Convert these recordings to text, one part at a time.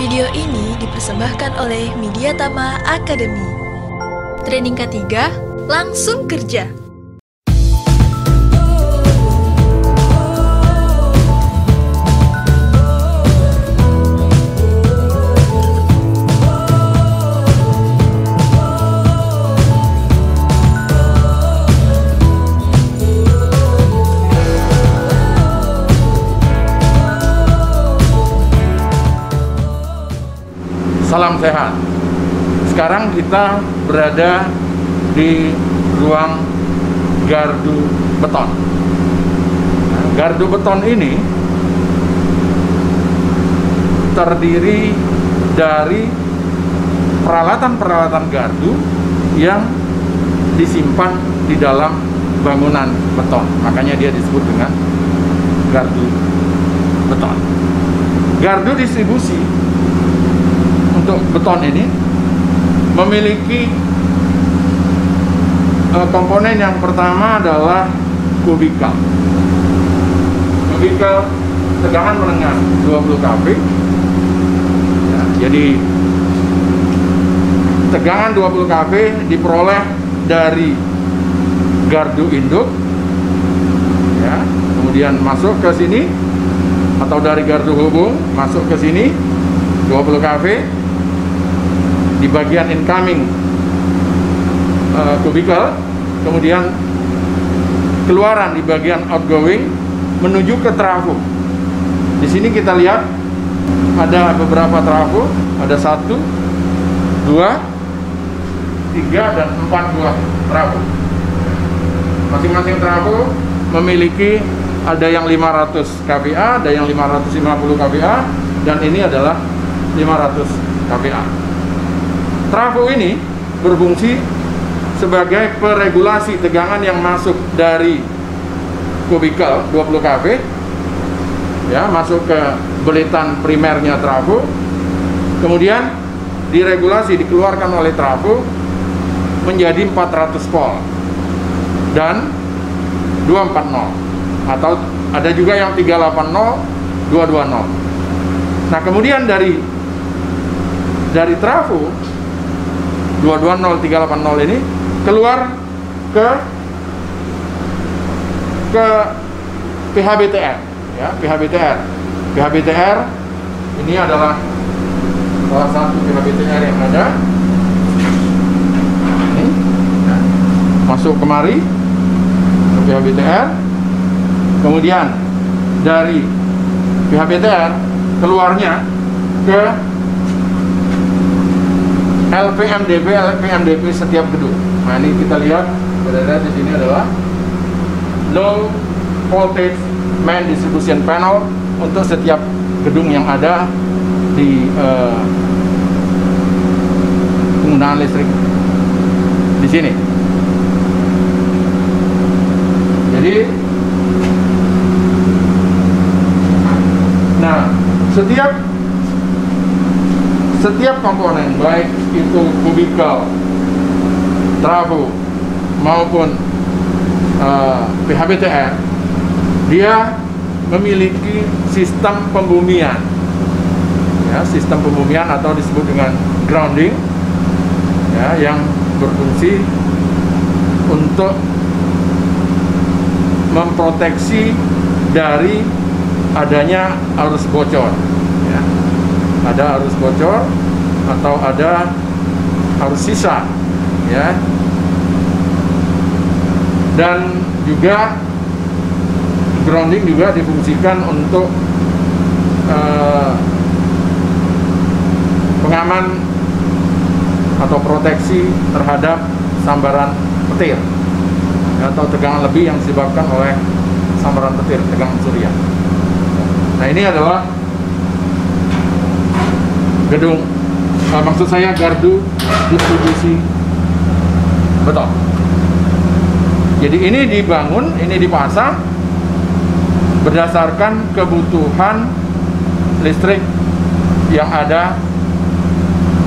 Video ini dipersembahkan oleh Mediatama Academy. Training ketiga, langsung kerja. Salam sehat. Sekarang kita berada di ruang gardu beton. Nah, gardu beton ini terdiri dari peralatan-peralatan gardu yang disimpan di dalam bangunan beton. Makanya dia disebut dengan gardu beton. Gardu distribusi untuk beton ini memiliki komponen yang pertama adalah kubikel. Kubikel tegangan menengah 20 kV. Ya, jadi tegangan 20 kV diperoleh dari gardu induk, ya, kemudian masuk ke sini, atau dari gardu hubung masuk ke sini 20 kV. Di bagian incoming kubikel, kemudian keluaran di bagian outgoing menuju ke trafo. Di sini kita lihat ada beberapa trafo, ada 1, 2, 3, dan 4 buah trafo. Masing-masing trafo memiliki ada yang 500 kVA, ada yang 550 kVA, dan ini adalah 500 kVA. Trafo ini berfungsi sebagai peregulasi tegangan yang masuk dari kubikel 20 kV, ya, masuk ke belitan primernya trafo, kemudian diregulasi, dikeluarkan oleh trafo menjadi 400 volt dan 240, atau ada juga yang 380, 220. Nah, kemudian dari trafo 220, 380 ini keluar ke PHBTR, ya, PHBTR ini adalah salah satu PHBTR yang ada. Ini, ya, masuk kemari ke PHBTR, kemudian dari PHBTR keluarnya ke LPMDP setiap gedung. Nah, ini kita lihat berada di sini adalah low voltage main distribution panel untuk setiap gedung yang ada di penggunaan listrik di sini. Jadi, nah, setiap komponen, baik itu kubikel, trafo maupun PHBTR, dia memiliki sistem pembumian, ya, sistem pembumian atau disebut dengan grounding, ya, yang berfungsi untuk memproteksi dari adanya arus bocor, ya. Ada arus bocor atau ada arus sisa, ya, dan juga grounding juga difungsikan untuk pengaman atau proteksi terhadap sambaran petir, ya, atau tegangan lebih yang disebabkan oleh sambaran petir, tegangan surya. Nah, ini adalah gedung, maksud saya gardu distribusi beton. Jadi ini dibangun, ini dipasang berdasarkan kebutuhan listrik yang ada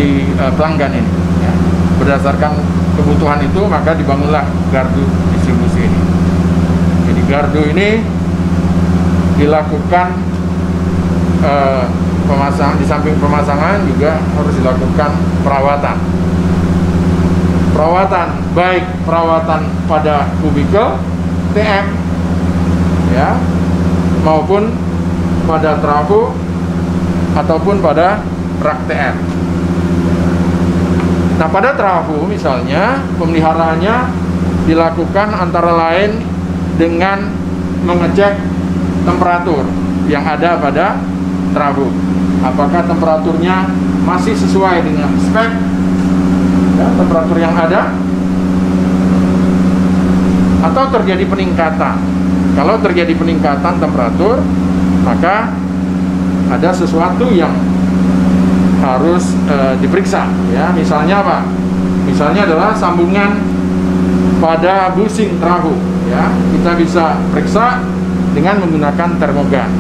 di pelanggan ini, ya. Berdasarkan kebutuhan itu maka dibangunlah gardu distribusi ini. Jadi gardu ini dilakukan di samping pemasangan juga harus dilakukan perawatan. Perawatan baik perawatan pada kubikel TM ya, maupun pada trafo ataupun pada rak TM. Nah, pada trafo misalnya pemeliharaannya dilakukan antara lain dengan mengecek temperatur yang ada pada trafo. Apakah temperaturnya masih sesuai dengan spek ya, temperatur yang ada, atau terjadi peningkatan. Kalau terjadi peningkatan temperatur, maka ada sesuatu yang harus diperiksa ya. Misalnya apa? Misalnya adalah sambungan pada busing trafo ya. Kita bisa periksa dengan menggunakan termogan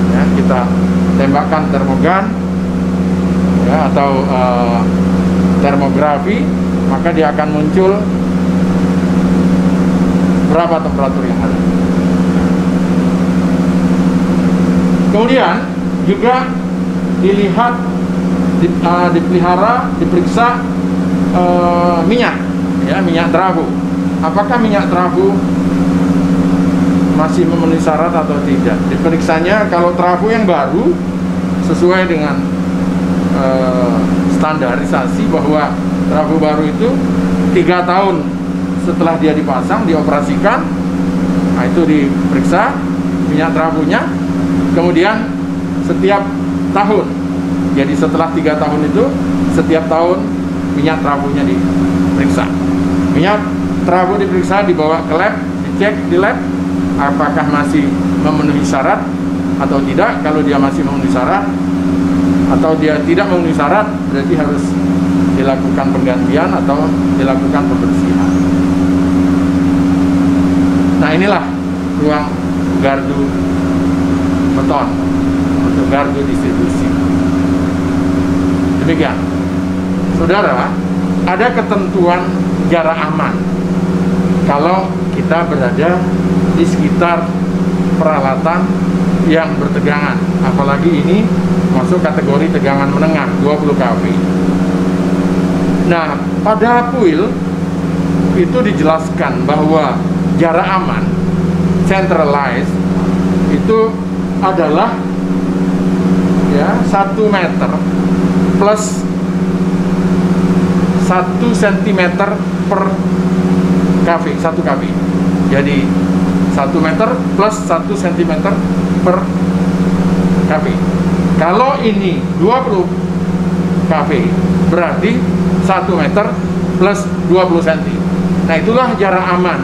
ya. Kita tembakkan termogan ya, atau termografi, maka dia akan muncul berapa temperatur yang ada. Kemudian juga dilihat, dipelihara, diperiksa minyak ya, minyak trafo. Apakah minyak trafo masih memenuhi syarat atau tidak? Diperiksanya kalau trafo yang baru sesuai dengan standarisasi bahwa trafo baru itu 3 tahun setelah dia dipasang, dioperasikan, nah itu diperiksa minyak trafonya. Kemudian setiap tahun, jadi setelah 3 tahun itu setiap tahun minyak trafonya diperiksa. Minyak trafo diperiksa, dibawa ke lab, dicek di lab apakah masih memenuhi syarat atau tidak. Kalau dia masih memenuhi syarat atau dia tidak memenuhi syarat, berarti harus dilakukan penggantian atau dilakukan pembersihan. Nah, inilah ruang gardu beton untuk gardu distribusi. Demikian, saudara, ada ketentuan jarak aman kalau kita berada di sekitar peralatan yang bertegangan, apalagi ini masuk kategori tegangan menengah 20 kV. Nah, pada puil itu dijelaskan bahwa jarak aman centralized itu adalah ya 1 meter plus 1 cm per kV, 1 kV. Jadi 1 meter plus 1 cm per kV. Kalau ini 20 kV, berarti 1 meter plus 20 cm. Nah, itulah jarak aman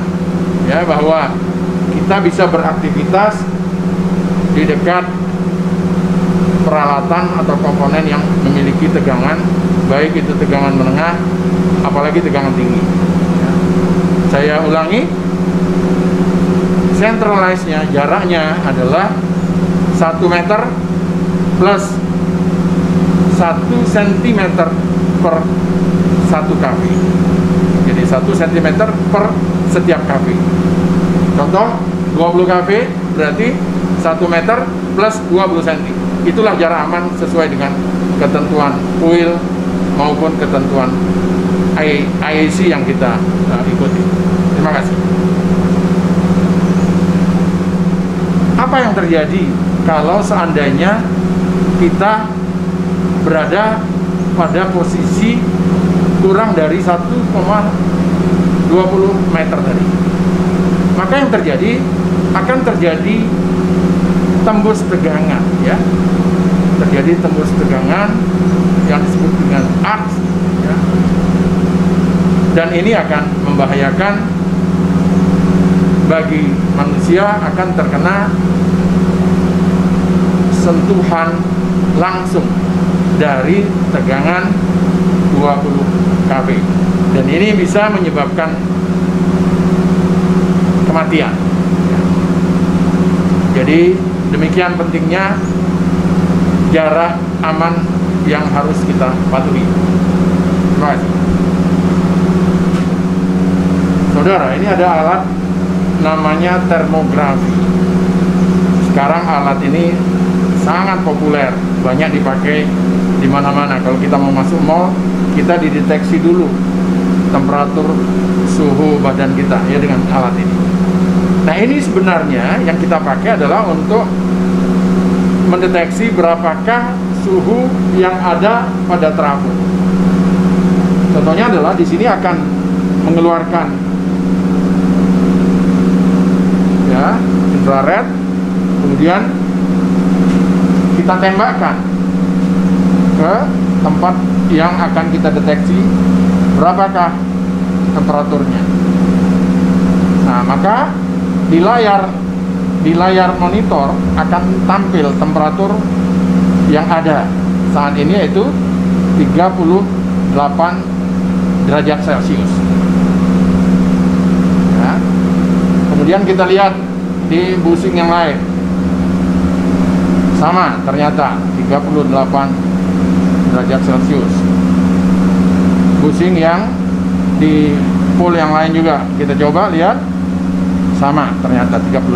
ya, bahwa kita bisa beraktivitas di dekat peralatan atau komponen yang memiliki tegangan, baik itu tegangan menengah apalagi tegangan tinggi ya. Saya ulangi, centralized-nya jaraknya adalah 1 meter plus 1 cm per 1 kV. Jadi 1 cm per setiap kV. Contoh 20 kV berarti 1 meter plus 20 cm. Itulah jarak aman sesuai dengan ketentuan UIL maupun ketentuan IEC yang kita ikuti. Terima kasih. Apa yang terjadi kalau seandainya kita berada pada posisi kurang dari 1,20 meter tadi? Maka yang terjadi akan terjadi tembus tegangan ya. Terjadi tembus tegangan yang disebut dengan arc ya. Dan ini akan membahayakan bagi manusia, akan terkena sentuhan langsung dari tegangan 20 kV. Dan ini bisa menyebabkan kematian. Jadi demikian pentingnya jarak aman yang harus kita patuhi. Terima kasih. Saudara, ini ada alat namanya termografi. Sekarang alat ini sangat populer, banyak dipakai di mana-mana. Kalau kita mau masuk mall, kita dideteksi dulu temperatur suhu badan kita ya dengan alat ini. Nah, ini sebenarnya yang kita pakai adalah untuk mendeteksi berapakah suhu yang ada pada trafo. Contohnya adalah di sini akan mengeluarkan ya infrared, kemudian kita tembakkan ke tempat yang akan kita deteksi berapakah temperaturnya. Nah, maka di layar monitor akan tampil temperatur yang ada saat ini, yaitu 38 derajat Celcius ya. Kemudian kita lihat di busing yang lain, sama ternyata 38 derajat Celcius. Busing yang di pole yang lain juga kita coba lihat, sama ternyata 38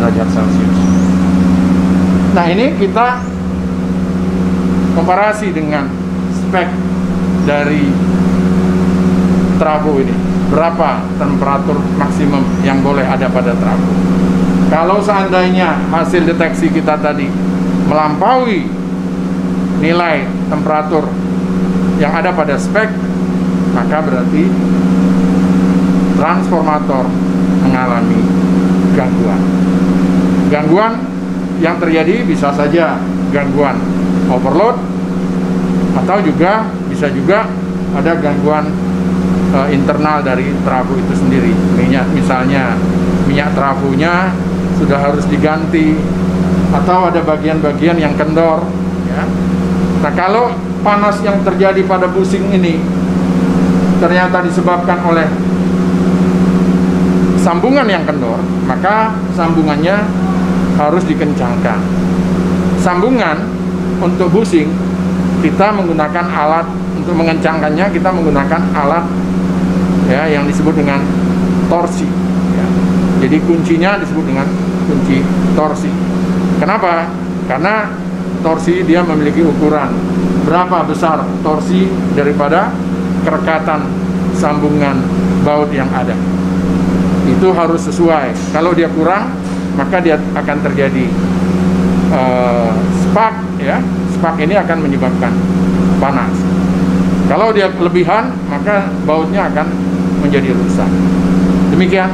derajat Celcius. Nah, ini kita komparasi dengan spek dari trafo ini. Berapa temperatur maksimum yang boleh ada pada trafo? Kalau seandainya hasil deteksi kita tadi melampaui nilai temperatur yang ada pada spek, maka berarti transformator mengalami gangguan. Gangguan yang terjadi bisa saja gangguan overload, atau juga bisa juga ada gangguan internal dari trafo itu sendiri. Misalnya minyak trafonya sudah harus diganti, atau ada bagian-bagian yang kendor ya. Nah, kalau panas yang terjadi pada busing ini ternyata disebabkan oleh sambungan yang kendor, maka sambungannya harus dikencangkan. Sambungan untuk busing kita menggunakan alat, untuk mengencangkannya kita menggunakan alat ya yang disebut dengan torsi ya. Jadi kuncinya disebut dengan kunci torsi. Kenapa? Karena torsi dia memiliki ukuran berapa besar torsi daripada kerekatan sambungan baut yang ada. Itu harus sesuai. Kalau dia kurang, maka dia akan terjadi spark ya. Spark ini akan menyebabkan panas. Kalau dia kelebihan, maka bautnya akan menjadi rusak. Demikian.